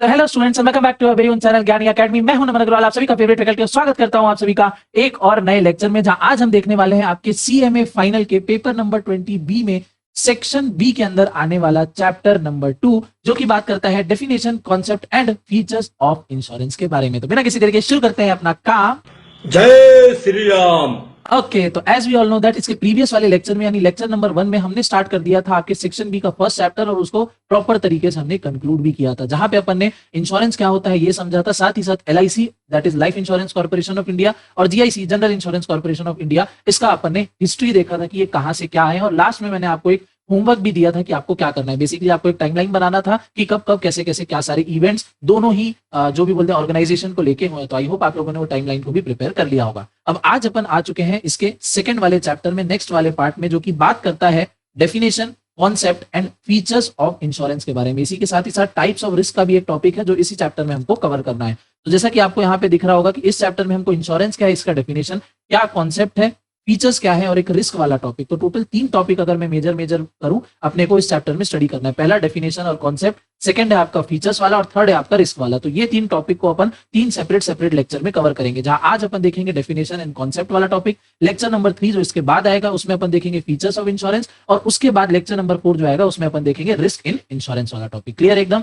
तो hello students, welcome back to our very own channel Gyani Academy. मैं हूं नमन अग्रवाल, आप सभी का फेवरेट फैकल्टी। स्वागत करता हूं आप सभी का एक और नए लेक्चर में, जहां आज हम देखने वाले हैं आपके सीएमए फाइनल के पेपर नंबर 20 बी में सेक्शन बी के अंदर आने वाला चैप्टर नंबर 2, जो कि बात करता है definition, concept and features of insurance के बारे में। तो बिना किसी देरी के शुरू करते हैं अपना काम। जय श्री राम। ओके, तो as we all know that इसके प्रीवियस वाले लेक्चर में यानी लेक्चर नंबर 1 में हमने स्टार्ट कर दिया था आपके सेक्शन बी का फर्स्ट चैप्टर, और उसको प्रॉपर तरीके से हमने कंक्लूड भी किया था, जहां पे अपन ने इंश्योरेंस क्या होता है ये समझा था, साथ ही साथ LIC that is life insurance corporation of India और GIC general insurance corporation of India, इसका अपन ने हिस्ट्री देखा था कि ये कहां से क्या है। और लास्ट में मैंने आपको एक होमवर्क भी दिया था कि आपको क्या करना है। बेसिकली आपको एक टाइमलाइन बनाना था कि कब कब कैसे कैसे क्या सारे इवेंट्स दोनों ही जो भी बोलते हैं ऑर्गेनाइजेशन को लेके हुए। तो आई होप आप लोगों ने वो टाइमलाइन को भी प्रिपेयर कर लिया होगा। अब आज अपन आ चुके हैं इसके सेकंड वाले चैप्टर में, नेक्स्ट वाले पार्ट में, जो कि बात करता है definition, concept and features of insurance के बारे में। इसी के साथ ही साथ टाइप्स ऑफ रिस्क का भी एक टॉपिक है जो इसी चैप्टर में हमको कवर करना है। तो जैसा कि आपको यहाँ पे दिख रहा होगा कि इस चैप्टर में हमको इंश्योरेंस क्या है, इसका डेफिनेशन क्या, कॉन्सेप्ट है, फीचर्स क्या है और एक रिस्क वाला टॉपिक। तो टोटल 3 टॉपिक अगर मैं मेजर करूं अपने को इस चैप्टर में स्टडी करना है। पहला डेफिनेशन और कॉन्सेप्ट, सेकंड है आपका फीचर्स वाला, और थर्ड है आपका रिस्क वाला। तो ये 3 टॉपिक को अपन 3 सेपरेट लेक्चर में कवर करेंगे, जहां आज अपन देखेंगे डेफिनेशन एंड कॉन्सेप्ट वाला टॉपिक। लेक्चर नंबर 3 जो इसके बाद आएगा उसमें अपन देखेंगे फीचर्स ऑफ इंश्योरेंस, और उसके बाद लेक्चर नंबर 4 जो आएगा उसमें अपन देखेंगे रिस्क इन इंश्योरेंस वाला टॉपिक। क्लियर एकदम?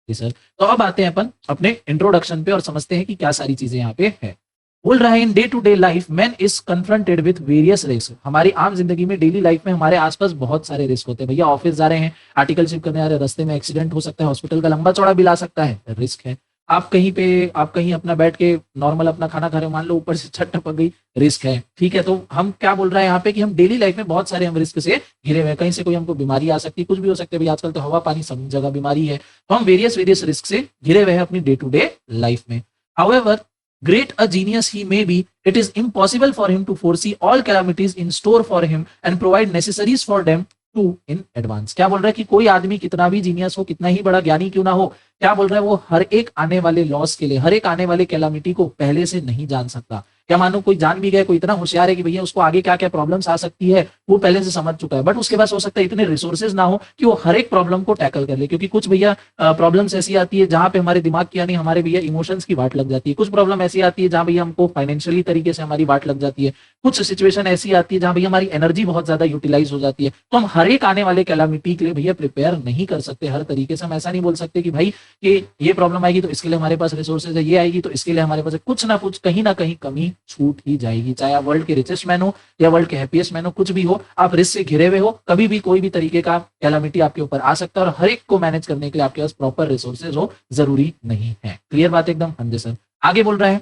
जी सर। तो अब आते हैं अपन अपने इंट्रोडक्शन पे और समझते हैं कि क्या सारी चीजें यहाँ पे है। बोल रहा है in day to day life man is confronted with various risk. हमारी आम जिंदगी में, डेली लाइफ में हमारे आसपास बहुत सारे रिस्क होते हैं। भैया ऑफिस जा रहे हैं, आर्टिकलशिप करने जा रहे हैं, रास्ते में एक्सीडेंट हो सकता है, हॉस्पिटल का लंबा चौड़ा बिल आ सकता है, रिस्क है। आप कहीं अपना बैठ के नॉर्मल अपना खाना खा रहे हो, मान लो ऊपर से छत टपक गई, रिस्क है। ठीक है, तो हम क्या बोल रहे हैं यहाँ पे कि हम डेली लाइफ में बहुत सारे हम रिस्क से घिरे हुए हैं। कहीं से कोई हमको बीमारी आ सकती है, कुछ भी हो सकता है। भाई आजकल तो हवा पानी सब जगह बीमारी है, तो हम वेरियस रिस्क से घिरे हुए हैं अपनी डे टू डे लाइफ में। However great a genius he may be, it is impossible for him to foresee all calamities in store for him and provide necessaries for them to in advance। क्या बोल रहा है कि कोई आदमी कितना भी जीनियस हो, कितना ही बड़ा ज्ञानी क्यों ना हो, क्या बोल रहा है, वो हर एक आने वाले लॉस के लिए, हर एक आने वाले कैलामिटी को पहले से नहीं जान सकता। क्या मानो कोई जान भी गया, कोई इतना होशियार है कि भैया उसको आगे क्या क्या प्रॉब्लम्स आ सकती है वो पहले से समझ चुका है, बट उसके पास हो सकता है इतने रिसोर्सेज ना हो कि वो हर एक प्रॉब्लम को टैकल कर ले। क्योंकि कुछ भैया प्रॉब्लम्स ऐसी आती है जहां पे हमारे दिमाग की यानी हमारे भैया इमोशंस की वाट लग जाती है। कुछ प्रॉब्लम ऐसी आती है जहां भैया हमको फाइनेंशियली तरीके से हमारी वाट लग जाती है। कुछ सिचुएशन ऐसी आती है जहां भैया हमारी एनर्जी बहुत ज्यादा यूटिलाइज हो जाती है। तो हम हर एक आने वाले कैलामिटी के लिए भैया प्रिपेयर नहीं कर सकते हर तरीके से। हम ऐसा नहीं बोल सकते कि भाई कि ये प्रॉब्लम आएगी तो इसके लिए हमारे पास रिसोर्सेज है, ये आएगी तो इसके लिए हमारे पास कुछ ना कुछ कहीं ना कहीं कमी छूट ही जाएगी। चाहे आप वर्ल्ड के रिचेस्ट मैन हो या वर्ल्ड के हैप्पीएस्ट मैन हो, कुछ भी हो, आप रिस्क से घिरे हुए हो, कभी भी कोई भी तरीके का कैलामिटी आपके ऊपर आ सकता है, और हर एक को मैनेज करने के लिए आपके पास प्रॉपर रिसोर्सेज हो जरूरी नहीं है। क्लियर बात एकदम? हाँ जी सर। आगे बोल रहा है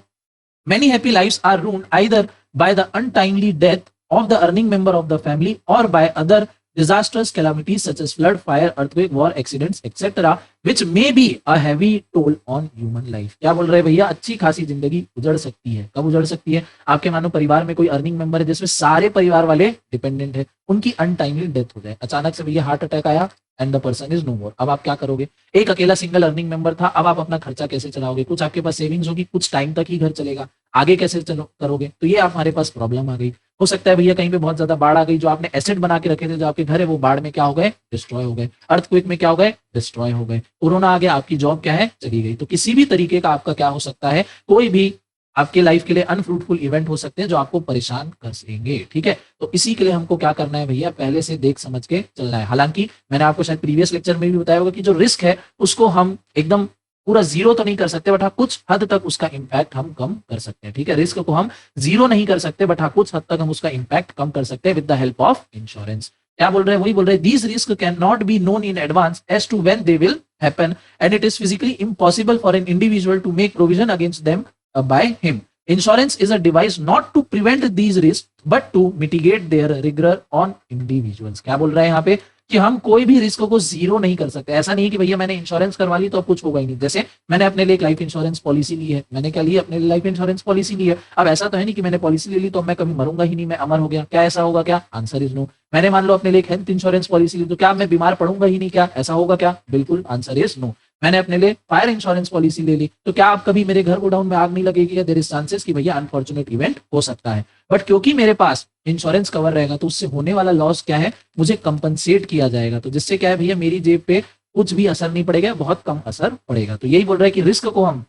many happy lives are ruined either by the untimely death of the earning member of the family or by other disastrous calamities such as flood, fire, earthquake, war, accidents, etc., which may be a heavy toll on human life। क्या बोल रहे हैं भैया, अच्छी खासी जिंदगी उजड़ सकती है। कब उजड़ सकती है? आपके मानो परिवार में कोई अर्निंग मेंबर है जिसमें सारे परिवार वाले डिपेंडेंट है, उनकी अनटाइमली डेथ हो जाए, अचानक से भैया हार्ट अटैक आया and the person is no more. अब आप क्या करोगे? एक अकेला सिंगल अर्निंग मेंबर था, अब आप अपना खर्चा कैसे चलाओगे? कुछ आपके पास सेविंग्स होगी, कुछ टाइम तक ही घर चलेगा, आगे कैसे करोगे? तो ये हमारे पास प्रॉब्लम आ गई। हो सकता है भैया कहीं पे बहुत ज्यादा बाढ़ आ गई, जो आपने एसेट बना के रखे थे, जो आपके घर है, वो बाढ़ में क्या हो गए? डिस्ट्रॉय हो गए। अर्थक्वेक में क्या हो गए? डिस्ट्रॉय हो गए। कोरोना आ गया, आपकी जॉब क्या है? चली गई। तो किसी भी तरीके का आपका क्या हो सकता है, कोई भी आपके लाइफ के लिए अनफ्रूटफुल इवेंट हो सकते हैं जो आपको परेशान कर सकेंगे। ठीक है, तो इसी के लिए हमको क्या करना है भैया, पहले से देख समझ के चलना है। हालांकि मैंने आपको शायद प्रीवियस लेक्चर में भी बताया होगा कि जो रिस्क है उसको हम एकदम पूरा जीरो तो नहीं कर सकते, बट हाँ कुछ हद तक उसका इंपैक्ट हम कम कर सकते हैं। ठीक है, रिस्क को हम जीरो नहीं कर सकते, बट हाँ कुछ हद तक हम उसका इंपैक्ट कम कर सकते हैं with the help of insurance. क्या बोल रहे हैं? वही बोल रहे हैं, these risk can not be known in advance as to when they will happen and it is physically impossible for an individual to make provision against them by him. Insurance is a device not to prevent these risks but to mitigate their rigor on individuals। क्या बोल रहे हैं यहाँ पे कि हम कोई भी रिस्क को जीरो नहीं कर सकते। ऐसा नहीं कि भैया मैंने इंश्योरेंस करवा ली तो अब कुछ होगा ही नहीं। जैसे मैंने अपने लिए एक लाइफ इंश्योरेंस पॉलिसी ली है, मैंने क्या ली? अपने लिए लाइफ इंश्योरेंस पॉलिसी ली है। अब ऐसा तो है नहीं कि मैंने पॉलिसी ले ली तो मैं कभी मरूंगा ही नहीं, मैं अमर हो गया। क्या ऐसा होगा क्या? Answer is no. मैंने मान लो अपने लिए एक हेल्थ इंश्योरेंस पॉलिसी ली तो क्या मैं बीमार पड़ूंगा ही नहीं? क्या ऐसा होगा क्या? बिल्कुल, आंसर इज नो। मैंने अपने लिए फायर इंश्योरेंस पॉलिसी ले ली तो क्या आप कभी मेरे घर गोडाउन में आग नहीं लगेगी? या देयर इज चांसेस कि भैया अनफॉर्चुनेट इवेंट हो सकता है, बट क्योंकि मेरे पास इंश्योरेंस कवर रहेगा तो उससे होने वाला लॉस क्या है, मुझे कंपनसेट किया जाएगा। तो जिससे क्या है भैया, मेरी जेब पे कुछ भी असर नहीं पड़ेगा, बहुत कम असर पड़ेगा। तो यही बोल रहा है कि रिस्क को हम,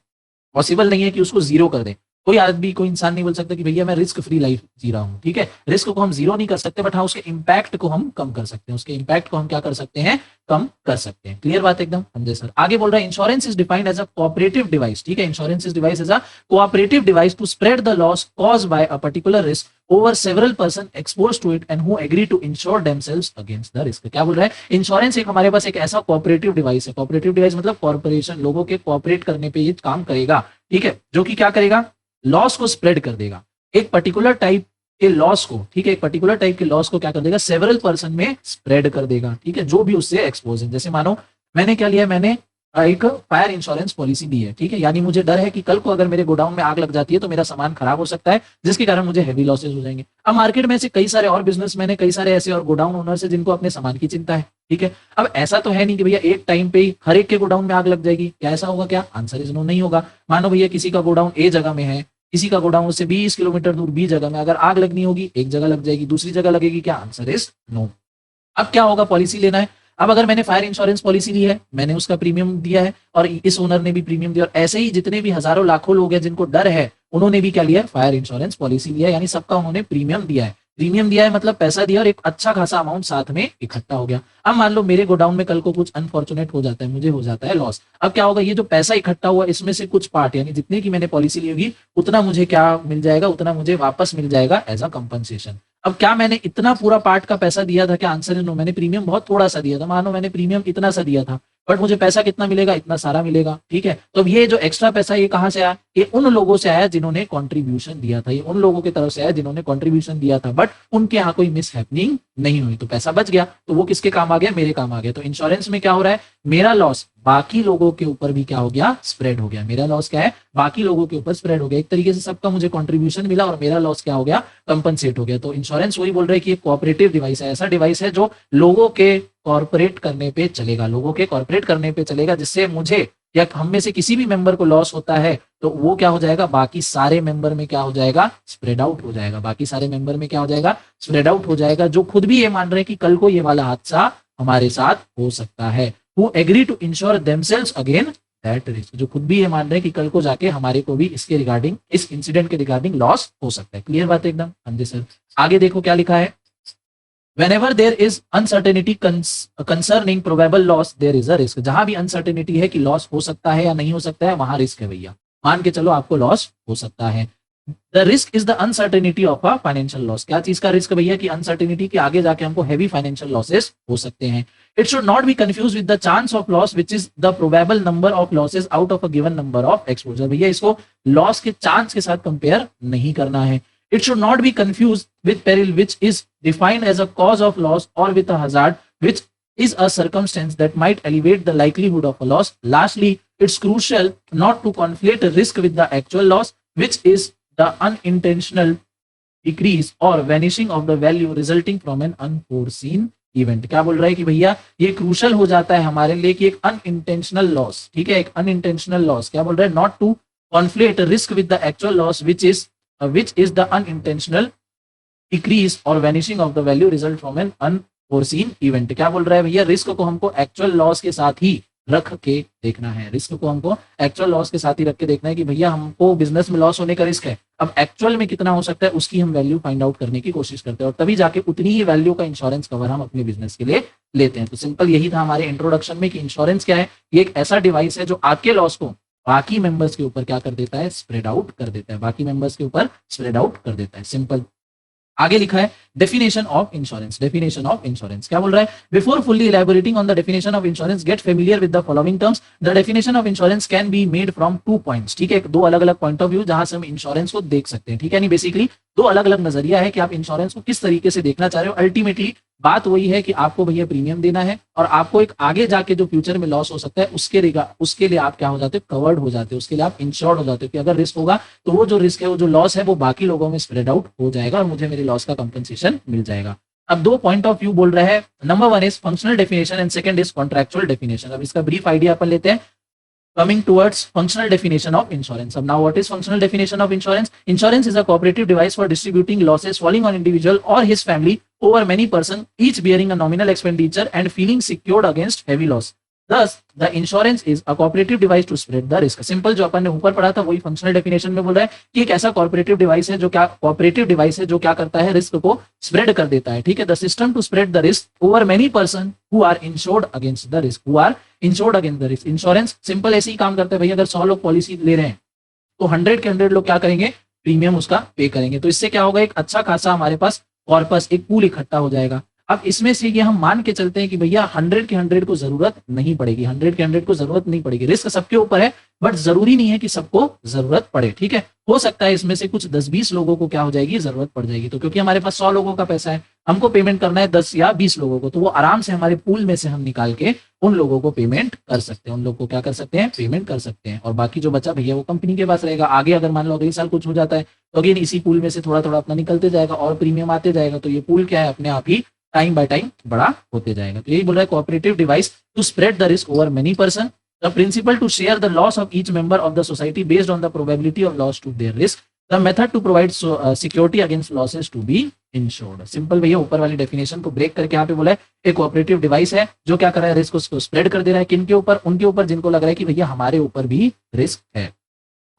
पॉसिबल नहीं है कि उसको जीरो कर दें। कोई आदमी, कोई इंसान नहीं बोल सकता कि भैया मैं रिस्क फ्री लाइफ जी रहा हूँ, ठीक है। रिस्क को हम जीरो नहीं कर सकते, बट हाँ उसके इम्पैक्ट को हम कम कर सकते हैं, उसके इम्पैक्ट को हम क्या कर सकते हैं, कम कर सकते हैं। क्लियर बात एकदम, समझे सर। आगे बोल रहा है insurance is defined as a cooperative device, ठीक है। Insurance is device as a cooperative device to spread the loss caused by a particular risk over several person exposed to it and who agree to insure themselves against the risk। क्या बोल रहा है, insurance एक हमारे पास एक ऐसा cooperative device है। Cooperative device मतलब कॉर्पोरेशन, लोगों के कोऑपरेट करने पे ये काम करेगा, ठीक है, जो कि क्या करेगा, लॉस को स्प्रेड कर देगा। एक पर्टिकुलर टाइप के लॉस को, ठीक है, एक पर्टिकुलर टाइप के लॉस को क्या कर देगा, सेवरल पर्सन में स्प्रेड कर देगा, ठीक है, जो भी उससे एक्सपोज है। जैसे मानो मैंने क्या लिया, मैंने एक फायर इंश्योरेंस पॉलिसी दी है, ठीक है, यानी मुझे डर है कि कल को अगर मेरे गोडाउन में आग लग जाती है तो मेरा सामान खराब हो सकता है, जिसके कारण मुझे हेवी लॉसेस हो जाएंगे। अब मार्केट में ऐसे कई सारे और बिजनेसमैन है, कई सारे ऐसे और गोडाउन ओनर्स है जिनको अपने सामान की चिंता है, ठीक है। अब ऐसा तो है नहीं कि भैया एक टाइम पे ही हर एक के गोडाउन में आग लग जाएगी, क्या ऐसा होगा क्या, आंसर इज नो, नहीं होगा। मानो भैया किसी का गोडाउन ए जगह में है, किसी का गोडाउन से 20 किलोमीटर दूर बी जगह में, अगर आग लगनी होगी एक जगह लग जाएगी, दूसरी जगह लगेगी, क्या, आंसर इज नो। अब क्या होगा, पॉलिसी लेना है। अब अगर मैंने फायर इंश्योरेंस पॉलिसी ली है, मैंने उसका प्रीमियम दिया है और इस ओनर ने भी प्रीमियम दिया, और ऐसे ही जितने भी हजारों लाखों लोग हैं जिनको डर है, उन्होंने भी क्या लिया है, फायर इंश्योरेंस पॉलिसी लिया है, यानी सबका उन्होंने प्रीमियम दिया है। प्रीमियम दिया है मतलब पैसा दिया और एक अच्छा खासा अमाउंट साथ में इकट्ठा हो गया। अब मान लो मेरे गोडाउन में कल को कुछ अनफॉर्चुनेट हो जाता है, मुझे हो जाता है लॉस। अब क्या होगा, ये जो पैसा इकट्ठा हुआ इसमें से कुछ पार्ट, यानी जितने की मैंने पॉलिसी ली होगी उतना मुझे क्या मिल जाएगा, उतना मुझे वापस मिल जाएगा एज अ कंपनसेशन। अब क्या मैंने इतना पूरा पार्ट का पैसा दिया था, क्या, आंसर है नो। मैंने प्रीमियम बहुत थोड़ा सा दिया था, मानो मैंने प्रीमियम इतना सा दिया था, बट मुझे पैसा कितना मिलेगा, इतना सारा मिलेगा, ठीक है। तो ये जो एक्स्ट्रा पैसा ये कहां से आया, ये उन लोगों से आया जिन्होंने कंट्रीब्यूशन दिया था, ये उन लोगों की तरफ से आया जिन्होंने कंट्रीब्यूशन दिया था, बट उनके यहाँ कोई मिस हैपनिंग नहीं हुई, तो पैसा बच गया। तो वो किसके काम आ गया, मेरे काम आ गया। तो इंश्योरेंस में क्या हो रहा है, मेरा लॉस बाकी लोगों के ऊपर भी क्या हो गया, स्प्रेड हो गया। मेरा लॉस क्या है, बाकी लोगों के ऊपर स्प्रेड हो गया। एक तरीके से सबका मुझे कंट्रीब्यूशन मिला और मेरा लॉस क्या हो गया, कंपनसेट हो गया। तो इंश्योरेंस वही बोल रहे हैं कि एक कोऑपरेटिव डिवाइस है, ऐसा डिवाइस है जो लोगों के कॉर्पोरेट करने पे चलेगा, लोगों के कॉर्पोरेट करने पे चलेगा, जिससे मुझे या हम में से किसी भी मेंबर को लॉस होता है तो वो क्या हो जाएगा, बाकी सारे मेंबर में क्या हो जाएगा, स्प्रेड आउट हो जाएगा। बाकी सारे मेंबर में क्या हो जाएगा, स्प्रेड आउट हो जाएगा, जो खुद भी ये मान रहे हैं कि कल को ये वाला हादसा हमारे साथ हो सकता है। Who agree to insure themselves again that risk, जो खुद भी ये मान रहे हैं कि कल को जाके हमारे को भी इसके रिगार्डिंग, इस इंसिडेंट के रिगार्डिंग लॉस हो सकता है। क्लियर बात एकदम, हाँ जी सर। आगे देखो क्या लिखा है, whenever there is uncertainty concerning probable loss there is a risk। जहां भी अनसर्टेनिटी है कि लॉस हो सकता है या नहीं हो सकता है, वहां रिस्क है भैया। मान के चलो आपको लॉस हो सकता है। The risk is the uncertainty of a financial loss. क्या चीज का रिस्क भैया, कि अनसर्टेनिटी के आगे जाके हमको हैवी फाइनेंशियल लॉसेस हो सकते हैं। It should not be confuse with the chance of loss which is the probable number of losses out of a given number of exposure. भैया इसको लॉस के चांस के साथ कंपेयर नहीं करना है। It should not be confuse with peril which is defined as a cause of loss और with a hazard which is a circumstance that might elevate the likelihood of a loss. Lastly, it's crucial not to conflate a risk with the actual loss, which is the unintentional decrease or vanishing of the value resulting from an unforeseen event। क्या बोल रहा है कि भैया ये crucial हो जाता है हमारे लिए कि एक अनइंटेंशनल लॉस, ठीक है, एक अनइंटेंशनल लॉस, क्या बोल रहा है, not to conflate risk with the actual loss which is the unintentional decrease or vanishing of the value result from an unforeseen event। क्या बोल रहा है भैया, रिस्क को हमको एक्चुअल लॉस के साथ ही रख के देखना है, रिस्क को हमको एक्चुअल लॉस के साथ ही रख के देखना है कि भैया हमको बिजनेस में लॉस होने का रिस्क है, अब एक्चुअल में कितना हो सकता है उसकी हम वैल्यू फाइंड आउट करने की कोशिश करते हैं, और तभी जाके उतनी ही वैल्यू का इंश्योरेंस कवर हम अपने बिजनेस के लिए लेते हैं। तो सिंपल यही था हमारे इंट्रोडक्शन में कि इंश्योरेंस क्या है, ये एक ऐसा डिवाइस है जो आपके लॉस को बाकी मेंबर्स के ऊपर क्या कर देता है, स्प्रेड आउट कर देता है, बाकी मेंबर्स के ऊपर स्प्रेड आउट कर देता है। सिंपल। आगे लिखा है definition of insurance. Definition of insurance क्या बोल रहा है, before fully elaborating on the definition of insurance get familiar with the following terms. The definition of insurance can be made from 2 points. ठीक है, दो अलग अलग पॉइंट ऑफ व्यू जहां से हम इंश्योरेंस को देख सकते हैं। ठीक है, नहीं बेसिकली दो अलग अलग नजरिया है कि आप इंश्योरेंस को किस तरीके से देखना चाह रहे हो। अल्टीमेटली बात वही है कि आपको भैया प्रीमियम देना है और आपको एक आगे जाके जो फ्यूचर में लॉस हो सकता है उसके लिए आप क्या हो जाते हो, कवर्ड हो जाते हो, उसके लिए आप इंश्योर्ड हो जाते हो कि अगर रिस्क होगा तो वो जो रिस्क है, वो जो लॉस है वो बाकी लोगों में स्प्रेड आउट हो जाएगा और मुझे मेरे लॉस का कंपनसेशन मिल जाएगा। अब दो पॉइंट ऑफ व्यू बोल रहे हैं, number 1 is functional definition and second is contractual definition. अब इसका ब्रीफ आइडिया अपन लेते हैं। Coming towards functional definition of insurance. Now, what is functional definition of insurance? Insurance is a cooperative device for distributing losses falling on individual or his family over many persons, each bearing a nominal expenditure and feeling secured against heavy loss. Thus, the insurance is a cooperative device to spread the risk. Simple जो अपन ने ऊपर पढ़ा था वही functional definition में बोल रहा है कि एक ऐसा कॉर्पोरेटिव डिवाइस है जो क्या करता है, रिस्क को स्प्रेड कर देता है। ठीक है, the system to spread the risk over many person who are insured against the risk. Insurance simple ऐसे ही काम करता है, भैया अगर 100 लोग पॉलिसी ले रहे हैं तो 100 के 100 लोग क्या करेंगे, प्रीमियम उसका पे करेंगे। तो इससे क्या होगा, एक अच्छा खासा हमारे पास कॉर्पस, एक पूल इकट्ठा हो जाएगा। अब इसमें से ये हम मान के चलते हैं कि भैया 100 के 100 को जरूरत नहीं पड़ेगी, 100 के 100 को जरूरत नहीं पड़ेगी। रिस्क सबके ऊपर है, बट जरूरी नहीं है कि सबको जरूरत पड़े। ठीक है, हो सकता है इसमें से कुछ 10-20 लोगों को क्या हो जाएगी, जरूरत पड़ जाएगी। तो क्योंकि हमारे पास 100 लोगों का पैसा है, हमको पेमेंट करना है 10 या 20 लोगों को, तो वो आराम से हमारे पूल में से हम निकाल के उन लोगों को पेमेंट कर सकते हैं, उन लोगों को क्या कर सकते हैं, पेमेंट कर सकते हैं। और बाकी जो बचा भैया वो कंपनी के पास रहेगा। आगे अगर मान लो अगले साल कुछ हो जाता है तो अगेन इसी पूल में से थोड़ा थोड़ा अपना निकलते जाएगा और प्रीमियम आते जाएगा। तो ये पूल क्या है, अपने आप ही टाइम बाय टाइम बड़ा होते जाएगा। तो यही बोल रहा है, cooperative device to spread the risk over many person, the principle to share the loss of each member of the society based on the probability of loss to their risk, the method to provide security against losses to be insured. Simple भैया ऊपर वाली definition को break करके यहाँ पे बोला है, एक कोऑपरेटिव डिवाइस है जो क्या कर रहा है, रिस्क को स्प्रेड कर दे रहा है। किन के ऊपर, उनके ऊपर जिनको लग रहा है कि भैया हमारे ऊपर भी रिस्क है।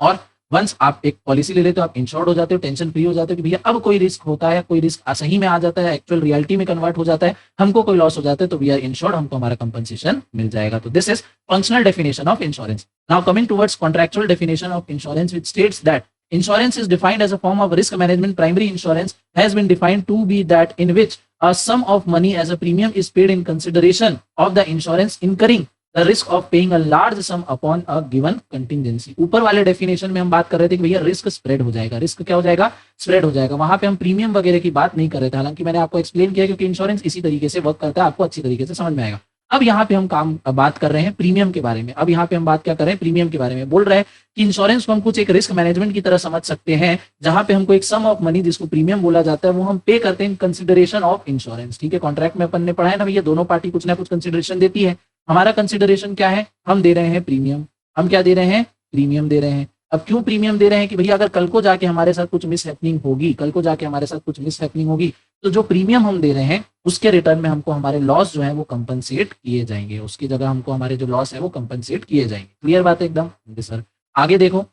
और वंस आप एक पॉलिसी ले लेते हो, आप इंश्योर्ड हो जाते हो, टेंशन फ्री हो जाते हो कि भैया अब कोई रिस्क होता है, कोई रिस्क सही में आ जाता है, एक्चुअल रियलिटी में कन्वर्ट हो जाता है, हमको कोई लॉस हो जाता है तो वी आर इंश्योर्ड, हमको हमारा कंपनसेशन मिल जाएगा। तो this is functional definition of insurance. Now coming towards contractual definition of insurance, which states that insurance is defined as a form of risk management. Primary insurance has been defined to be that in which a sum of money as a premium is paid in consideration of the insurance incurring the risk of paying a large sum upon a given contingency. ऊपर वाले definition में हम बात कर रहे थे कि भैया रिस्क स्प्रेड हो जाएगा, रिस्क क्या हो जाएगा, स्प्रेड हो जाएगा। वहां पे हम प्रीमियम वगैरह की बात नहीं कर रहे थे, हालांकि मैंने आपको एक्सप्लेन किया क्योंकि इंश्योरेंस इसी तरीके से वर्क करता है, आपको अच्छी तरीके से समझ में आएगा। अब यहाँ पे हम बात कर रहे हैं प्रीमियम के बारे में। अब यहाँ पे हम बात क्या कर रहे हैं, प्रीमियम के बारे में। बोल रहे हैं कि इंश्योरेंस को हम कुछ एक रिस्क मैनेजमेंट की तरह समझ सकते हैं, जहां पे हमको एक सम ऑफ मनी जिसको प्रीमियम बोला जाता है वो हम पे करते हैं इन कंसिडरेशन ऑफ इंश्योरेंस। ठीक है, कॉन्ट्रैक्ट में अपन ने पढ़ा है ना भैया, दोनों पार्टी कुछ ना कुछ कंसिडरेशन देती है। हमारा कंसिडरेशन क्या है, हम दे रहे हैं प्रीमियम। हम क्या दे रहे हैं, प्रीमियम दे रहे हैं। अब क्यों प्रीमियम दे रहे हैं कि भैया अगर कल को जाके हमारे साथ कुछ मिस हैपनिंग होगी, कल को जाके हमारे साथ कुछ मिस हैपनिंग होगी तो जो प्रीमियम हम दे रहे हैं उसके रिटर्न में हमको हमारे लॉस जो है वो कंपनसेट किए जाएंगे, उसकी जगह हमको हमारे जो लॉस है वो कंपनसेट किए जाएंगे। क्लियर बात है एकदम सर। आगे देखो,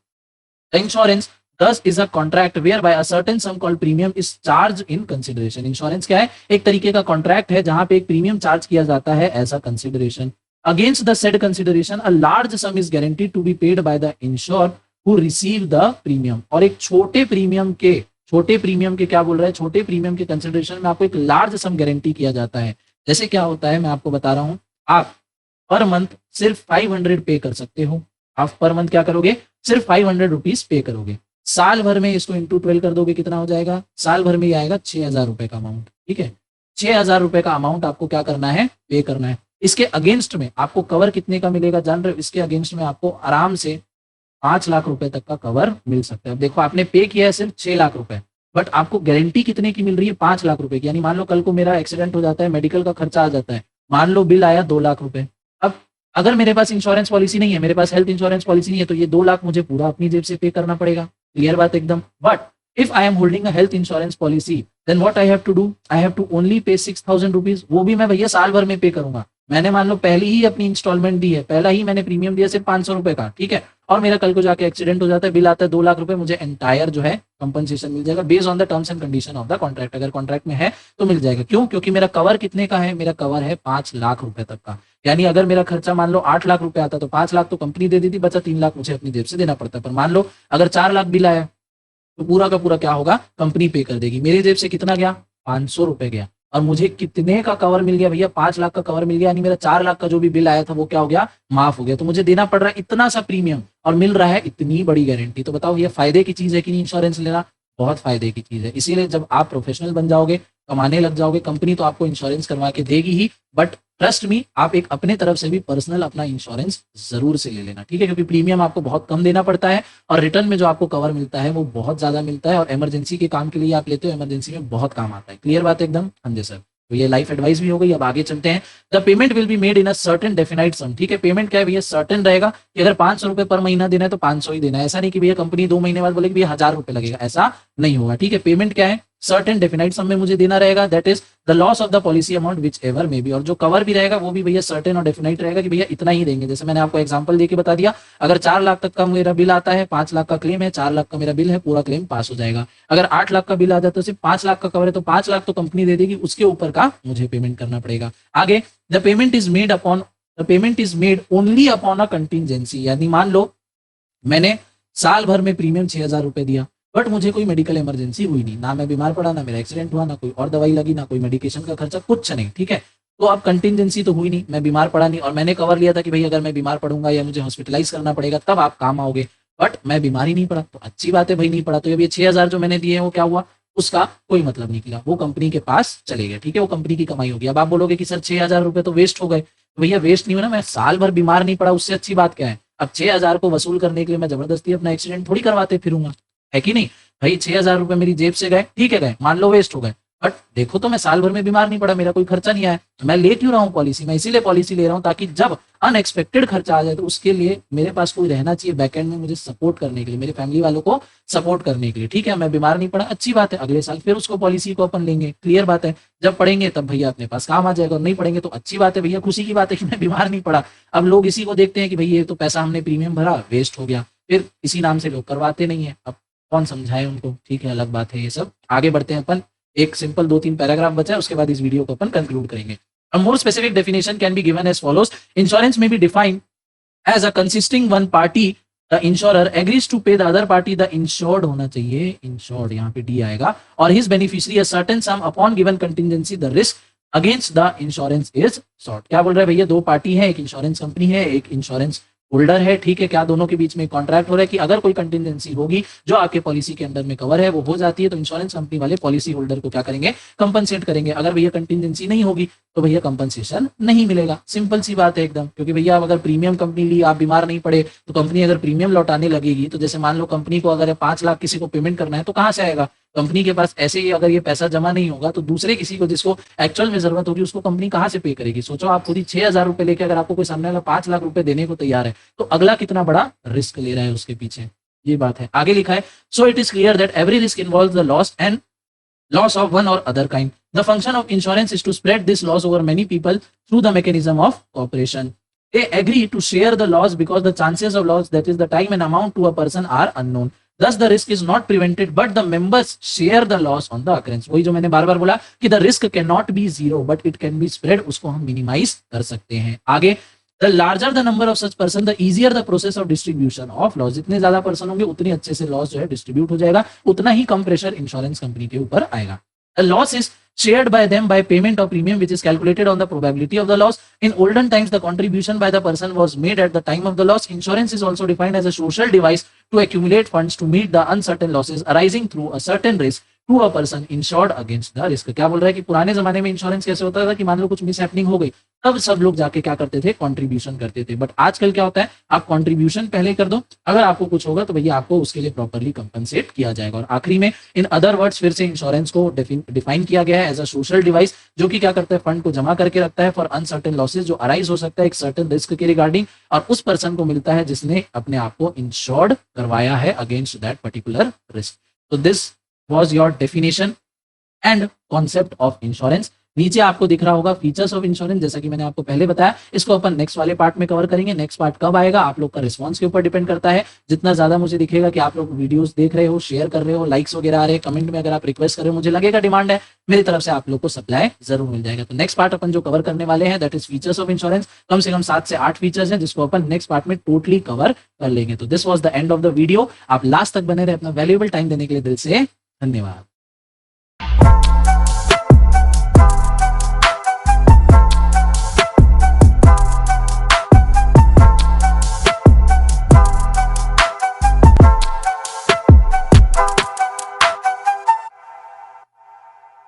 insurance thus is a contract whereby a certain sum called premium is charged in consideration. Insurance क्या है, एक तरीके का कॉन्ट्रैक्ट है जहां पे एक प्रीमियम चार्ज किया जाता है as a consideration. Against the said consideration a large sum is guaranteed to be paid by the insured who receive the premium. और एक छोटे प्रीमियम के क्या बोल रहा है, छोटे प्रीमियम के कंसिडरेशन में आपको एक लार्ज सम गारंटी किया जाता है। जैसे क्या होता है मैं आपको बता रहा हूं, आप पर मंथ सिर्फ 500 पे कर सकते हो। आप पर मंथ क्या करोगे, सिर्फ 500 रुपीज पे करोगे। साल भर में इसको इंटू 12 कर दोगे, कितना हो जाएगा, साल भर में ये आएगा 6,000 रुपए का अमाउंट। ठीक है, 6,000 रुपए का अमाउंट आपको क्या करना है, पे करना है। इसके अगेंस्ट में आपको कवर कितने का मिलेगा जान रहे हो, इसके अगेंस्ट में आपको आराम से 5 लाख रुपए तक का कवर मिल सकता है। अब देखो आपने पे किया है सिर्फ 6 लाख रुपए, बट आपको गारंटी कितने की मिल रही है, 5 लाख रुपए की। यानी मान लो कल को मेरा एक्सीडेंट हो जाता है, मेडिकल का खर्चा आ जाता है, मान लो बिल आया 2 लाख रुपए। अब अगर मेरे पास इंश्योरेंस पॉलिसी नहीं है, मेरे पास हेल्थ इंश्योरेंस पॉलिसी नहीं है, तो ये 2 लाख मुझे पूरा अपनी जेब से पे करना पड़ेगा। क्लियर बात एकदम। But if I am holding a health insurance policy then what I have to do, I have to only pay 6,000 rupees. वो भी मैं भैया साल भर में पे करूंगा। मैंने मान लो पहली ही अपनी इंस्टॉलमेंट दी है, पहला ही मैंने प्रीमियम दिया सिर्फ 500 रुपए का, ठीक है, और मेरा कल को जाके एक्सीडेंट हो जाता है, बिल आता है 2 लाख रुपए, मुझे एंटायर जो है कंपनसेशन मिल जाएगा based on the terms and condition of the contract. अगर कॉन्ट्रैक्ट में है तो मिल जाएगा। क्यों, क्योंकि मेरा कवर कितने का है, मेरा कवर है 5 लाख रुपए तक का। यानी अगर मेरा खर्चा मान लो 8 लाख रुपए आता तो 5 लाख तो कंपनी दे देती, बचा 3 लाख मुझे अपनी जेब से देना पड़ता है। पर मान लो अगर 4 लाख बिल आया तो पूरा का पूरा क्या होगा, कंपनी पे कर देगी। मेरी जेब से कितना गया, 500 रुपए गया, और मुझे कितने का कवर मिल गया भैया, 5 लाख का कवर मिल गया। यानी मेरा 4 लाख का जो भी बिल आया था वो क्या हो गया, माफ हो गया। तो मुझे देना पड़ रहा है इतना सा प्रीमियम और मिल रहा है इतनी बड़ी गारंटी। तो बताओ ये फायदे की चीज है कि नहीं, इंश्योरेंस लेना बहुत फायदे की चीज है। इसीलिए जब आप प्रोफेशनल बन जाओगे, कमाने लग जाओगे, कंपनी तो आपको इंश्योरेंस करवा के देगी ही, बट ट्रस्ट मी आप एक अपने तरफ से भी पर्सनल अपना इंश्योरेंस जरूर से ले लेना, ठीक है, क्योंकि प्रीमियम आपको बहुत कम देना पड़ता है और रिटर्न में जो आपको कवर मिलता है वो बहुत ज्यादा मिलता है, और इमरजेंसी के काम के लिए आप लेते हो, इमरजेंसी में बहुत काम आता है। क्लियर बात एकदम, हाँ जी सर। तो ये लाइफ एडवाइस भी हो गई। अब आगे चलते हैं। The payment will be made in a certain definite sum. ठीक है, पेमेंट क्या है भैया, सर्टेन रहेगा कि अगर 500 रुपए पर महीना देना है तो 500 ही देना है। ऐसा नहीं कि भैया कंपनी 2 महीने बाद बोलेगी भैया 1000 रुपए लगेगा, ऐसा नहीं होगा। ठीक है, पेमेंट क्या है, सर्टेन डेफिनाइट सम में मुझे देना रहेगा, that is the loss of the policy amount which ever may be, और जो कवर भी रहेगा वो भी भैया सर्टेन और डेफिनाइट रहेगा कि भैया इतना ही देंगे। जैसे मैंने आपको एग्जांपल देके बता दिया, अगर 4 लाख तक का मेरा बिल आता है, 5 लाख का क्लेम है, 4 लाख का मेरा बिल है, पूरा क्लेम पास हो जाएगा। अगर 8 लाख का बिल आ जाता है तो सिर्फ 5 लाख का कवर है, तो 5 लाख तो कंपनी दे देगी, उसके ऊपर का मुझे पेमेंट करना पड़ेगा। आगे the payment is made only upon a contingency, यानी मान लो मैंने साल भर में प्रीमियम 6,000 रुपए दिया, बट मुझे कोई मेडिकल इमरजेंसी हुई नहीं, ना मैं बीमार पड़ा, ना मेरा एक्सीडेंट हुआ, ना कोई और दवाई लगी, ना कोई मेडिकेशन का खर्चा, कुछ नहीं, ठीक है। तो अब कंटिजेंसी तो हुई नहीं, मैं बीमार पड़ा नहीं, और मैंने कवर लिया था कि भाई अगर मैं बीमार पड़ूंगा या मुझे हॉस्पिटलाइज करना पड़ेगा तब आप काम आओगे, बट मैं बीमार ही नहीं पड़ा, तो अच्छी बात है भाई, नहीं पड़ा। तो अब ये 6,000 जो मैंने दिए हैं वो क्या हुआ, उसका कोई मतलब निकला, वो कंपनी के पास चले गए, ठीक है, वो कंपनी की कमाई होगी। अब आप बोलोगे कि सर 6,000 रुपए तो वेस्ट हो गए, तो भैया वेस्ट नहीं हुआ ना, मैं साल भर बीमार नहीं पड़ा, उससे अच्छी बात क्या है। अब 6,000 को वसूल करने के लिए मैं जबरदस्ती अपना एक्सीडेंट थोड़ी करवाते फिरूंगा, है कि नहीं भाई। 6,000 रुपए मेरी जेब से गए, ठीक है गए, मान लो वेस्ट हो गए, बट देखो तो मैं साल भर में बीमार नहीं पड़ा, मेरा कोई खर्चा नहीं आया, मैं ले क्यों रहा हूँ पॉलिसी, मैं इसीलिए पॉलिसी ले रहा हूँ ताकि जब अनएक्सपेक्टेड खर्चा आ जाए तो उसके लिए मेरे पास कोई रहना चाहिए बैकएंड में मुझे सपोर्ट करने के लिए, मेरे फैमिली वालों को सपोर्ट करने के लिए, ठीक है। मैं बीमार नहीं पड़ा, अच्छी बात है, अगले साल फिर उसको पॉलिसी को अपन लेंगे, क्लियर बात है। जब पढ़ेंगे तब भैया अपने पास काम आ जाएगा, और नहीं पढ़ेंगे तो अच्छी बात है भैया, खुशी की बात है कि मैं बीमार नहीं पड़ा। अब लोग इसी को देखते हैं कि भैया ये तो पैसा हमने प्रीमियम भरा वेस्ट हो गया, फिर इसी नाम से लोग करवाते नहीं है। अब कौन समझाए उनको, ठीक है, अलग बात है ये सब। आगे बढ़ते हैं अपन, एक सिंपल 2-3 पैराग्राफ बचा है, उसके बाद इस वीडियो को अपन कंक्लूड करेंगे। A more specific definition can be given as follows. Insurance may be defined as a consisting one party, the insurer agrees to pay the other party, the insured होना चाहिए, insured यहाँ पे D आएगा, और his beneficiary a certain sum upon given contingency, the risk against the insurance is sought। क्या बोल रहे हैं भैया, दो पार्टी है, एक इंश्योरेंस कंपनी है, एक इंश्योरेंस होल्डर है, ठीक है। क्या दोनों के बीच में कॉन्ट्रैक्ट हो रहा है कि अगर कोई कंटिजेंसी होगी जो आपके पॉलिसी के अंडर में कवर है वो हो जाती है, तो इंश्योरेंस कंपनी वाले पॉलिसी होल्डर को क्या करेंगे, कंपनसेट करेंगे। अगर भैया कंटिजेंसी नहीं होगी तो भैया कंपनसेशन नहीं मिलेगा, सिंपल सी बात है एकदम। क्योंकि भैया अगर प्रीमियम कंपनी ली, आप बीमार नहीं पड़े, तो कंपनी अगर प्रीमियम लौटाने लगेगी, तो जैसे मान लो कंपनी को अगर 5 लाख किसी को पेमेंट करना है तो कहाँ से आएगा, कंपनी के पास ऐसे ही अगर ये पैसा जमा नहीं होगा तो दूसरे किसी को जिसको एक्चुअल में जरूरत होगी उसको कंपनी कहाँ से पे करेगी। सोचो आप खुद ही 6,000 रुपए लेके अगर आपको कोई सामने वाला 5 लाख रुपए देने को तैयार है, तो अगला कितना बड़ा रिस्क ले रहा है उसके पीछे, ये बात है। आगे लिखा है, so it is clear that every risk involves the loss and loss of one or other kind. The function of insurance is to spread this loss over many people through the mechanism of cooperation. They agree to share the loss because the chances of loss, that is the time and amount to a person, are unknown. Thus the risk is not prevented, but the members share the loss on the occurrence. वही जो मैंने बार बार बोला कि the risk cannot be zero, but it can be spread, उसको हम minimize कर सकते हैं। आगे, the larger the number of such person, the easier the process of distribution of loss. जितने ज्यादा पर्सन होंगे उतनी अच्छे से लॉस जो है डिस्ट्रीब्यूट हो जाएगा, उतना ही कम प्रेशर इंश्योरेंस कंपनी के ऊपर आएगा। The loss is shared by them by payment of premium, which is calculated on the probability of the loss. In olden times, the contribution by the person was made at the time of the loss. Insurance is also defined as a social device to accumulate funds to meet the uncertain losses arising through a certain risk to a person insured against the risk. क्या बोल रहा है कि पुराने जमाने में insurance कैसे होता था कि मान लो कुछ मिस हैपनिंग हो गई, तब सब लोग जाके क्या करते थे, कंट्रीब्यूशन करते थे। बट आजकल क्या होता है, आप कंट्रीब्यूशन पहले कर दो, अगर आपको कुछ होगा तो भैया आपको उसके लिए प्रॉपर्ली कंपनसेट किया जाएगा। और आखिरी में, इन अदर वर्ड्स, फिर से इंश्योरेंस को डिफाइन किया गया है एज अ सोशल डिवाइस, जो कि क्या करता है, फंड को जमा करके रखता है फॉर अनसर्टेन लॉसेज, जो अराइज हो सकता है एक सर्टेन रिस्क के रिगार्डिंग, और उस पर्सन को मिलता है जिसने अपने आप को इंश्योर्ड करवाया है अगेंस्ट दैट पर्टिकुलर रिस्क। तो this was your definition and concept of insurance. नीचे आपको दिख रहा होगा फीचर्स ऑफ इंश्योरेंस, जैसा कि मैंने आपको पहले बताया, इसको अपन नेक्स्ट वाले पार्ट में कवर करेंगे। नेक्स्ट पार्ट कब आएगा, आप लोग का रिस्पांस के ऊपर डिपेंड करता है। जितना ज्यादा मुझे दिखेगा कि आप लोग वीडियोस देख रहे हो, शेयर कर रहे हो, लाइक्स वगैरह आ रहे हैं, कमेंट में अगर आप रिक्वेस्ट कर रहे हो, मुझे लगेगा डिमांड है, मेरी तरफ से आप लोग को सप्लाई जरूर मिल जाएगा। तो नेक्स्ट पार्ट अपन जो कवर करने वाले हैं that is features of insurance. कम से कम 7 से 8 फीचर्स हैं जिसको अपन नेक्स्ट पार्ट में टोटली कवर कर लेंगे। तो this was the end of the video. आप लास्ट तक बने रहे, अपना वैल्यूएबल टाइम देने के लिए दिल से धन्यवाद।